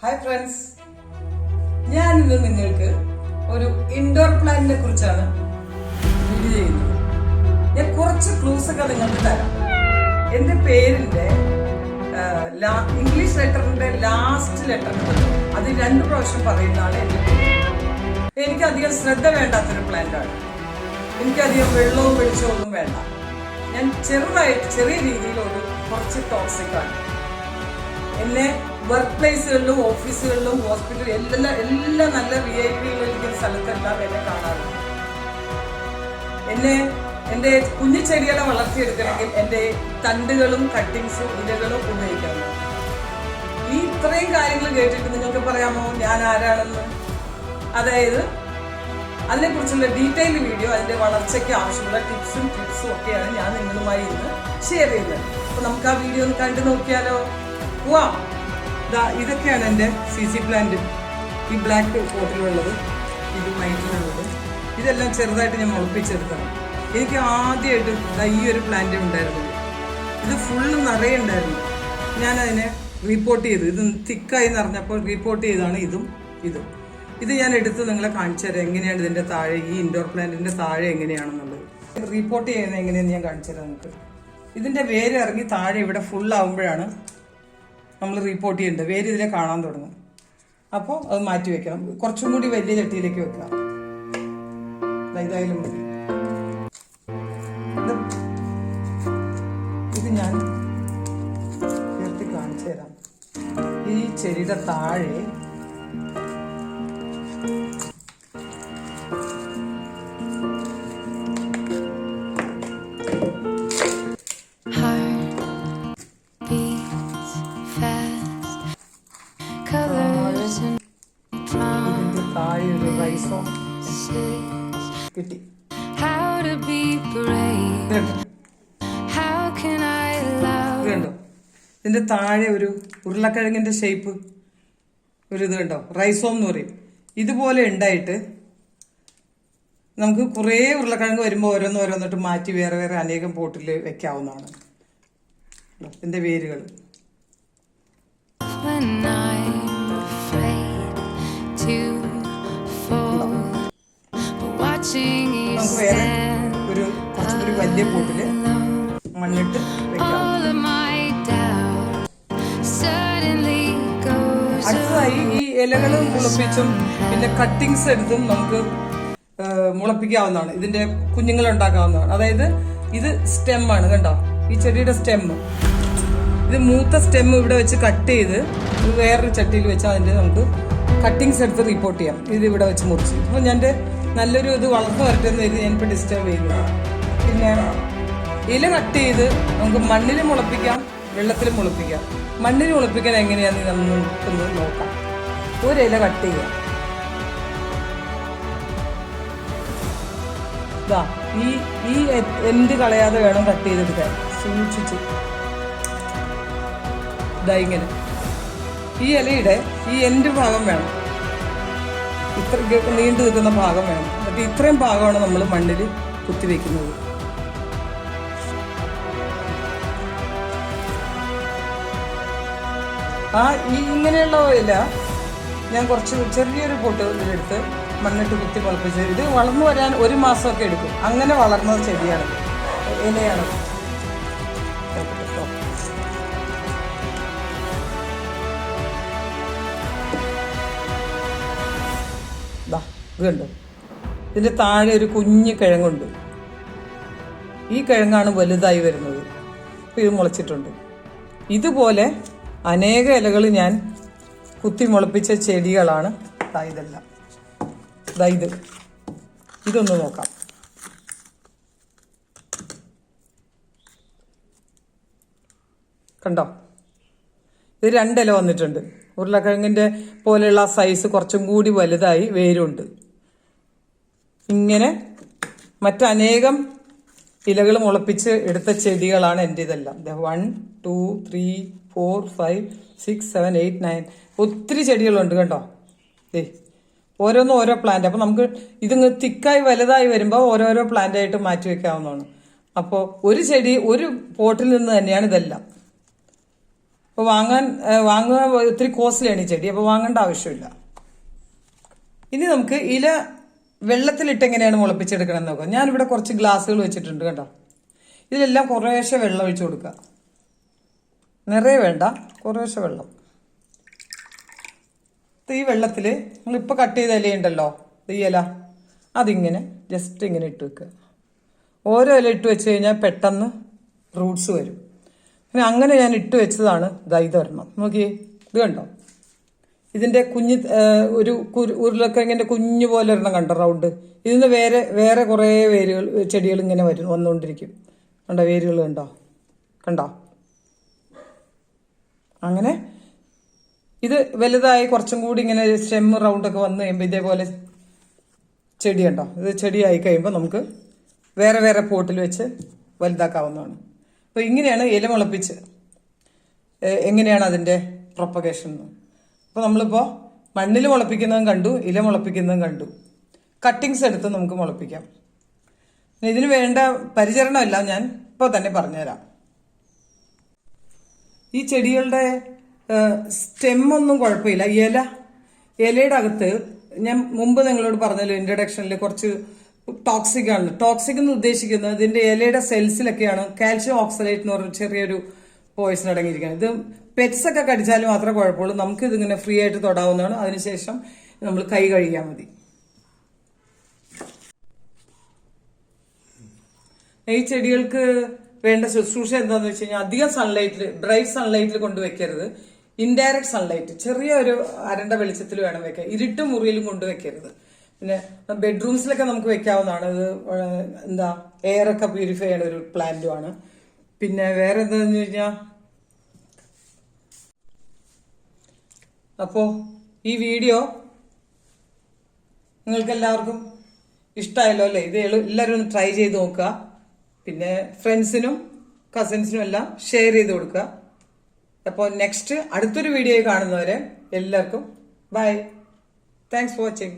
Hi friends, ഞാൻ ഇന്ന് നിങ്ങൾക്ക് ഒരു ഇൻഡോർ പ്ലാന്റിനെ കുറിച്ചാണ് വീഡിയോ ചെയ്യുന്നത്. ഞാൻ കുറച്ച് ക്ലൂസ് ഒക്കെ നിങ്ങൾക്ക് തരാം. എന്റെ പേരിന്റെ ഇംഗ്ലീഷ് ലെറ്ററിന്റെ ലാസ്റ്റ് ലെറ്റർ അത് 2 പ്രാവശ്യം പറയുന്നതാണ് എന്റെ പേര്. എനിക്കധികം ശ്രദ്ധ വേണ്ടാത്തൊരു പ്ലാന്റാണ്. എനിക്കധികം വെള്ളവും വെളിച്ചവും ഒന്നും വേണ്ട. ഞാൻ ചെറിയ രീതിയിലൊരു കുറച്ച് ടോക്സിക് ആണ്. എന്നെ വർക്ക് പ്ലേസുകളിലും ഓഫീസുകളിലും ഹോസ്പിറ്റലും എല്ലാം നല്ല റിയാലിറ്റികളിരിക്കുന്ന സ്ഥലത്തെല്ലാം എന്നെ കാണാറുണ്ട്. എന്റെ കുഞ്ഞു ചെടികളെ വളർത്തിയെടുക്കണമെങ്കിൽ എന്റെ തണ്ടുകളും കട്ടിങ്സും ഇലകളും ഉപയോഗിക്കണം. ഈ ഇത്രയും കാര്യങ്ങൾ കേട്ടിട്ട് നിങ്ങൾക്ക് പറയാമോ ഞാൻ ആരാണെന്ന്? അതായത് അതിനെക്കുറിച്ചുള്ള ഡീറ്റെയിൽ വീഡിയോ, അതിന്റെ വളർച്ചയ്ക്ക് ആവശ്യമുള്ള ടിപ്സും ഒക്കെയാണ് ഞാൻ നിങ്ങളുമായി ഇന്ന് ഷെയർ ചെയ്യുന്നത്. അപ്പൊ നമുക്ക് ആ വീഡിയോ ഒന്ന് കണ്ടു നോക്കിയാലോ? ഇതൊക്കെയാണ് എൻ്റെ CC പ്ലാന്റ്. ഈ ബ്ലാക്ക് പോട്ടിലുള്ളത്, ഇത് വൈറ്റിലുള്ളത്, ഇതെല്ലാം ചെറുതായിട്ട് ഞാൻ മുളപ്പിച്ചെടുക്കണം. എനിക്ക് ആദ്യമായിട്ട് ഈ ഒരു പ്ലാന്റ് ഉണ്ടായിരുന്നു. ഇത് ഫുള്ള് നിറയെ ഉണ്ടായിരുന്നു. ഞാനതിനെ റീപ്പോർട്ട് ചെയ്തു. ഇത് തിക്കായി നിറഞ്ഞപ്പോൾ റീപ്പോർട്ട് ചെയ്താണ് ഇത് ഞാൻ എടുത്ത് നിങ്ങളെ കാണിച്ചു തരാം എങ്ങനെയാണ് ഇതിൻ്റെ താഴെ, ഈ ഇൻഡോർ പ്ലാന്റിൻ്റെ താഴെ എങ്ങനെയാണെന്നുള്ളത്. റീപ്പോർട്ട് ചെയ്യുന്നത് എങ്ങനെയാണെന്ന് ഞാൻ കാണിച്ചു തരാം നിങ്ങൾക്ക്. ഇതിൻ്റെ വേര് ഇറങ്ങി താഴെ ഇവിടെ ഫുള്ളാവുമ്പോഴാണ് നമ്മൾ റിപ്പോർട്ട് ചെയ്യേണ്ടത്. വേര് ഇതിലെ കാണാൻ തുടങ്ങും. അപ്പോൾ അത് മാറ്റി വെക്കണം. കുറച്ചും കൂടി വലിയ ചട്ടിയിലേക്ക് വെക്കാം. ഇതായാലും മതി. ഇത് ഞാൻ ചേർത്ത് കാണിച്ചു തരാം. ഈ ചെടിയുടെ താഴെ കിട്ടി. കണ്ടോ? ഇതിന്റെ താഴെ ഒരു ഉരുളക്കിഴങ്ങിന്റെ ഷേപ്പ് ഒരു ഇത് കണ്ടോ, റൈസോം എന്ന് പറയും. ഇതുപോലെ ഉണ്ടായിട്ട് നമുക്ക് കുറേ ഉരുളക്കിഴങ്ങ് വരുമ്പോൾ ഓരോന്നോരോന്നിട്ട് മാറ്റി വേറെ അനേകം പോട്ടിൽ വെക്കാവുന്നതാണ്. ഇതിന്റെ വേരുകൾ നമുക്ക് വേറെ കുറച്ചുകൂടി വലിയ പോട്ടില് മണ്ണിട്ട് വെക്കാം. അടുത്തതായി ഈ ഇലകൾ മുളപ്പിച്ചും പിന്നെ കട്ടിങ്സ് എടുത്തും നമുക്ക് മുളപ്പിക്കാവുന്നതാണ്. ഇതിന്റെ കുഞ്ഞുങ്ങൾ ഉണ്ടാക്കാവുന്നതാണ്. അതായത് ഇത് സ്റ്റെമ്മാണ്, കണ്ടോ? ഈ ചെടിയുടെ സ്റ്റെം, ഇത് മൂത്ത സ്റ്റെം ഇവിടെ വെച്ച് കട്ട് ചെയ്ത് വേറൊരു ചട്ടിയിൽ വെച്ച് അതിന്റെ നമുക്ക് കട്ടിങ്സ് എടുത്ത് റിപ്പോർട്ട് ചെയ്യാം. ഇത് ഇവിടെ വെച്ച് മുറിച്ച് അപ്പോൾ ഞാൻ നല്ലൊരു ഇത് വളർന്നു വരട്ടെ എന്ന് കരുതി ഞാനിപ്പോൾ ഡിസ്റ്റർബ് ചെയ്യുന്നത്. പിന്നെ ഇല കട്ട് ചെയ്ത് നമുക്ക് മണ്ണിൽ മുളപ്പിക്കാം, വെള്ളത്തിൽ മുളപ്പിക്കാം. മണ്ണിൽ മുളപ്പിക്കാൻ എങ്ങനെയാണെന്ന് നമുക്കൊന്ന് നോക്കാം. ഒരു ഇല കട്ട് ചെയ്യാം. ഈ എൻഡ് കളയാതെ വേണം കട്ട് ചെയ്തെടുക്കാൻ, സൂക്ഷിച്ച്. ഇങ്ങനെ ഈ ഇലയുടെ ഈ എൻഡ് ഭാഗം വേണം, ഇത്ര നീണ്ടു നിൽക്കുന്ന ഭാഗം വേണം. എന്നിട്ട് ഇത്രയും ഭാഗമാണ് നമ്മൾ മണ്ണിൽ കുത്തിവെക്കുന്നത്. ഇങ്ങനെയുള്ള ഇല ഞാൻ കുറച്ച് ചെറിയൊരു പൊട്ട് ഇതിലെടുത്ത് മണ്ണിട്ട് കുത്തി മുളപ്പിച്ച് ഇത് വളർന്നു വരാൻ 1 മാസമൊക്കെ എടുക്കും. അങ്ങനെ വളർന്ന ചെടിയാണ്, ഇലയാണ്. ഇത് കണ്ടോ? ഇതിൻ്റെ താഴെ ഒരു കുഞ്ഞു കിഴങ്ങുണ്ട്. ഈ കിഴങ്ങാണ് വലുതായി വരുന്നത്. ഇപ്പം ഇത് മുളച്ചിട്ടുണ്ട്. ഇതുപോലെ അനേക ഇലകൾ ഞാൻ കുത്തി മുളപ്പിച്ച ചെടികളാണ്. ഇതെല്ലാം ഇതൊന്ന് നോക്കാം. കണ്ടോ? ഇത് 2 ഇല വന്നിട്ടുണ്ട്. ഉരുളക്കിഴങ്ങിൻ്റെ പോലെയുള്ള സൈസ് കുറച്ചും കൂടി വലുതായി വേരുണ്ട്. ഇങ്ങനെ മറ്റനേകം ഇലകൾ മുളപ്പിച്ച് എടുത്ത ചെടികളാണ് എൻ്റെ ഇതെല്ലാം. 1 2 3 4 5 6 7 8 9 ഒത്തിരി ചെടികളുണ്ട്. കണ്ടോ? ഓരോന്നും ഓരോ പ്ലാന്റ്. അപ്പോൾ നമുക്ക് ഇതിങ്ങ് തിക്കായി വലുതായി വരുമ്പോൾ ഓരോരോ പ്ലാന്റ് ആയിട്ട് മാറ്റി വെക്കാവുന്നതാണ്. അപ്പോൾ ഒരു ചെടി ഒരു പോട്ടിൽ നിന്ന് തന്നെയാണ് ഇതെല്ലാം. അപ്പോൾ വാങ്ങുക ഒത്തിരി കോസ്റ്റ്ലിയാണ് ഈ ചെടി, അപ്പോൾ വാങ്ങേണ്ട ആവശ്യമില്ല. ഇനി നമുക്ക് ഇല വെള്ളത്തിലിട്ട് എങ്ങനെയാണ് മുളപ്പിച്ചെടുക്കണം എന്ന് നോക്കാം. ഞാനിവിടെ കുറച്ച് ഗ്ലാസ്സുകൾ വെച്ചിട്ടുണ്ട് കേട്ടോ. ഇതിലെല്ലാം കുറേശ്ശെ വെള്ളം ഒഴിച്ചു കൊടുക്കുക. നിറയെ വേണ്ട, കുറേശ്ശെ വെള്ളം. ഈ വെള്ളത്തിൽ നമ്മളിപ്പോൾ കട്ട് ചെയ്ത ഇലയുണ്ടല്ലോ, ഈ ഇല, അതിങ്ങനെ ജസ്റ്റ് ഇങ്ങനെ ഇട്ട് വെക്കുക. ഓരോ ഇല ഇട്ട് വെച്ച് കഴിഞ്ഞാൽ പെട്ടെന്ന് റൂട്ട്സ് വരും. പിന്നെ അങ്ങനെ ഞാൻ ഇട്ട് വെച്ചതാണ് ഇതൊരെണ്ണം. നോക്കിയേ, ഇത് കണ്ടോ, ഇതിൻ്റെ കുഞ്ഞ് ഒരു ഉരുളക്കിഴങ്ങിൻ്റെ കുഞ്ഞു പോലെ ഒരെണ്ണം കണ്ടോ റൗണ്ട്. ഇതിന് വേറെ കുറേ ചെടികൾ ഇങ്ങനെ വന്നുകൊണ്ടിരിക്കും. കണ്ടോ, വേരുകൾ കണ്ടോ. അങ്ങനെ ഇത് വലുതായി കുറച്ചും കൂടി ഇങ്ങനെ സ്റ്റെം റൗണ്ടൊക്കെ വന്നു കഴിയുമ്പോൾ ഇതേപോലെ ചെടി കണ്ടോ. ഇത് ചെടിയായി കഴിയുമ്പോൾ നമുക്ക് വേറെ പോട്ടിൽ വെച്ച് വലുതാക്കാവുന്നതാണ്. അപ്പോൾ ഇങ്ങനെയാണ് ഇല മുളപ്പിച്ച് എങ്ങനെയാണ് അതിൻ്റെ പ്രൊപ്പഗേഷൻ എന്ന്. അപ്പോൾ നമ്മളിപ്പോൾ മണ്ണിൽ മുളപ്പിക്കുന്നതും കണ്ടു, ഇല മുളപ്പിക്കുന്നതും കണ്ടു. കട്ടിങ്സ് എടുത്ത് നമുക്ക് മുളപ്പിക്കാം. ഇതിന് വേണ്ട പരിചരണമെല്ലാം ഞാൻ ഇപ്പോൾ തന്നെ പറഞ്ഞുതരാം. ഈ ചെടികളുടെ സ്റ്റെമ്മൊന്നും കുഴപ്പമില്ല. ഇലയുടെ അകത്ത് ഞാൻ മുമ്പ് നിങ്ങളോട് പറഞ്ഞല്ലോ ഇൻട്രഡക്ഷനിൽ കുറച്ച് ടോക്സിക് ആണ്. ടോക്സിക് എന്ന് ഉദ്ദേശിക്കുന്നത് ഇതിന്റെ ഇലയുടെ സെൽസിലൊക്കെയാണ് കാൽഷ്യം ഓക്സലേറ്റ് എന്ന് പറഞ്ഞ ചെറിയൊരു പോയിസൺ അടങ്ങിയിരിക്കുന്നത്. ഇത് പെറ്റ്സ് ഒക്കെ കടിച്ചാലും മാത്രമേ കുഴപ്പമുള്ളൂ. നമുക്ക് ഇതിങ്ങനെ ഫ്രീ ആയിട്ട് തൊടാവുന്നതാണ്. അതിനുശേഷം നമ്മൾ കൈ കഴുകിയാൽ മതി. ഈ ചെടികൾക്ക് വേണ്ട ശുശ്രൂഷ എന്താണെന്ന് വെച്ച് കഴിഞ്ഞാൽ അധികം ബ്രൈറ്റ് സൺലൈറ്റിൽ കൊണ്ടുവയ്ക്കരുത്. ഇൻഡയറക്റ്റ് സൺലൈറ്റ്, ചെറിയ ഒരു അരണ്ട വെളിച്ചത്തിൽ വേണം വെക്കാൻ. ഇരുട്ട് മുറിയിലും കൊണ്ടുവയ്ക്കരുത്. പിന്നെ ബെഡ്റൂംസിലൊക്കെ നമുക്ക് വെക്കാവുന്നതാണ്. ഇത് എയർ ഒക്കെ പ്യൂരിഫൈ ചെയ്യുന്ന ഒരു പ്ലാന്റും ആണ്. പിന്നെ വേറെ എന്താന്ന് കഴിഞ്ഞാൽ, അപ്പോൾ ഈ വീഡിയോ നിങ്ങൾക്ക് എല്ലാവർക്കും ഇഷ്ടമായല്ലോ അല്ലേ? ഇത് എല്ലാവരും ഒന്ന് ട്രൈ ചെയ്ത് നോക്കുക. പിന്നെ ഫ്രണ്ട്സിനും കസിൻസിനും എല്ലാം ഷെയർ ചെയ്ത് കൊടുക്കുക. അപ്പോൾ നെക്സ്റ്റ് അടുത്തൊരു വീഡിയോ കാണുന്നവരെ എല്ലാവർക്കും ബൈ. Thanks for watching.